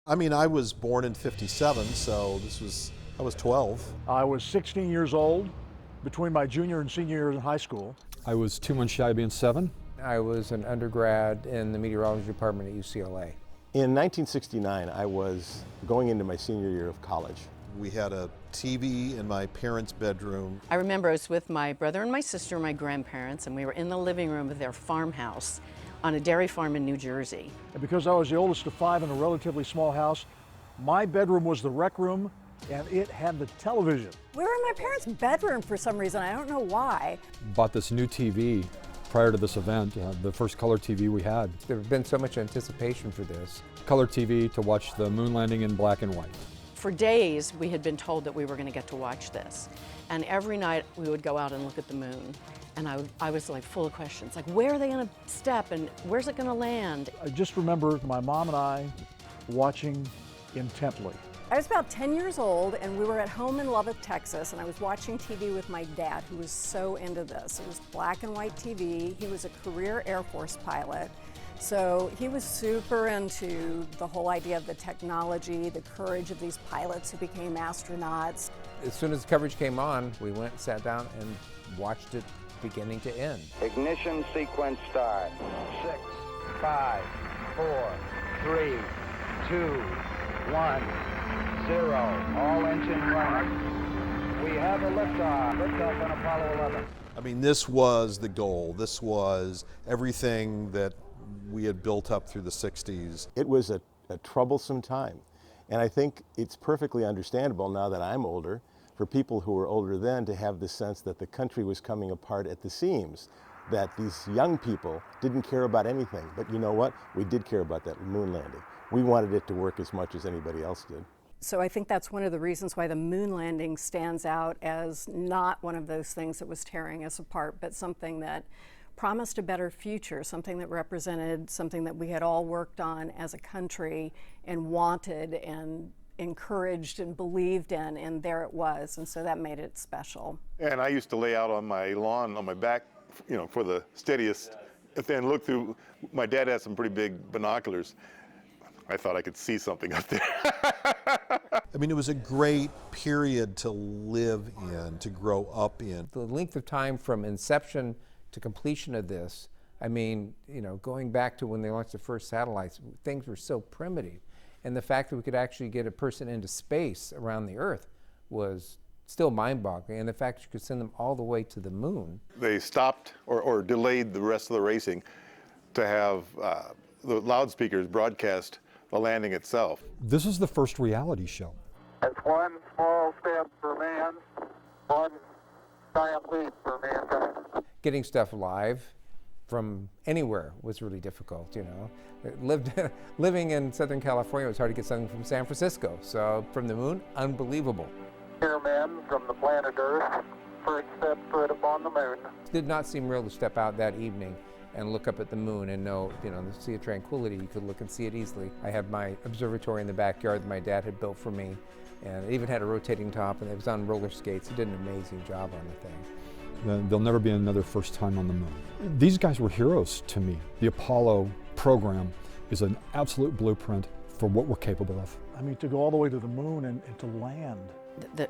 I mean, I was born in '57, so I was 12. I was 16 years old between my junior and senior years in high school. I was 2 months shy of being 7. I was an undergrad in the meteorology department at UCLA. In 1969, I was going into my senior year of college. We had a TV in my parents' bedroom. I remember I was with my brother and my sister and my grandparents, and we were in the living room of their farmhouse on a dairy farm in New Jersey. And because I was the oldest of 5 in a relatively small house, my bedroom was the rec room, and it had the television. We were in my parents' bedroom for some reason. I don't know why. Bought this new TV prior to this event, the first color TV we had. There's been so much anticipation for this. Color TV to watch the moon landing in black and white. For days, we had been told that we were going to get to watch this. And every night, we would go out and look at the moon. And I was like full of questions, like where are they going to step and where's it going to land? I just remember my mom and I watching intently. I was about 10 years old, and we were at home in Lubbock, Texas, and I was watching TV with my dad, who was so into this. It was black and white TV. He was a career Air Force pilot. So he was super into the whole idea of the technology, the courage of these pilots who became astronauts. As soon as the coverage came on, we went, sat down, and watched it beginning to end. Ignition sequence start. 6, 5, 4, 3, 2, 1, 0. All engine running. We have a liftoff. Liftoff on Apollo 11. I mean, this was the goal. This was everything that we had built up through the '60s. It was a troublesome time. And I think it's perfectly understandable now that I'm older, for people who were older then to have the sense that the country was coming apart at the seams, that these young people didn't care about anything. But you know what? We did care about that moon landing. We wanted it to work as much as anybody else did. So I think that's one of the reasons why the moon landing stands out as not one of those things that was tearing us apart, but something that promised a better future, something that represented something that we had all worked on as a country and wanted and encouraged and believed in, and there it was, and so that made it special. And I used to lay out on my lawn, on my back, for the steadiest, and then look through. My dad had some pretty big binoculars. I thought I could see something up there. I mean, it was a great period to live in, to grow up in. The length of time from inception to completion of this, I mean, going back to when they launched the first satellites, things were so primitive. And the fact that we could actually get a person into space around the Earth was still mind-boggling. And the fact that you could send them all the way to the moon. They stopped or delayed the rest of the racing to have the loudspeakers broadcast the landing itself. This is the first reality show. It's one small step for man, one giant leap for mankind. Getting stuff live from anywhere was really difficult, Living in Southern California, it was hard to get something from San Francisco. So from the moon, unbelievable. Here, men from the planet Earth, first step foot upon the moon. It did not seem real to step out that evening and look up at the moon and know, the Sea of Tranquility, you could look and see it easily. I had my observatory in the backyard that my dad had built for me, and it even had a rotating top, and it was on roller skates. He did an amazing job on the thing. There'll never be another first time on the moon. These guys were heroes to me. The Apollo program is an absolute blueprint for what we're capable of. I mean, to go all the way to the moon and to land.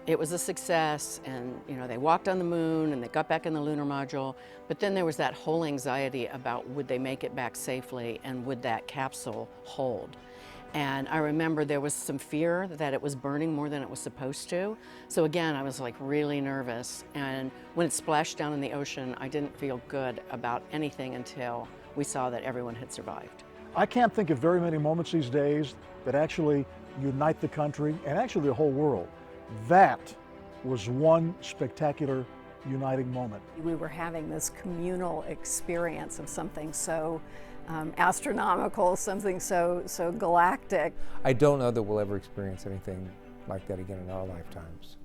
It was a success, and they walked on the moon and they got back in the lunar module, but then there was that whole anxiety about would they make it back safely and would that capsule hold. And I remember there was some fear that it was burning more than it was supposed to. So again, I was like really nervous, and when it splashed down in the ocean, I didn't feel good about anything until we saw that everyone had survived. I can't think of very many moments these days that actually unite the country and actually the whole world. That was one spectacular uniting moment. We were having this communal experience of something so astronomical, something so galactic. I don't know that we'll ever experience anything like that again in our lifetimes.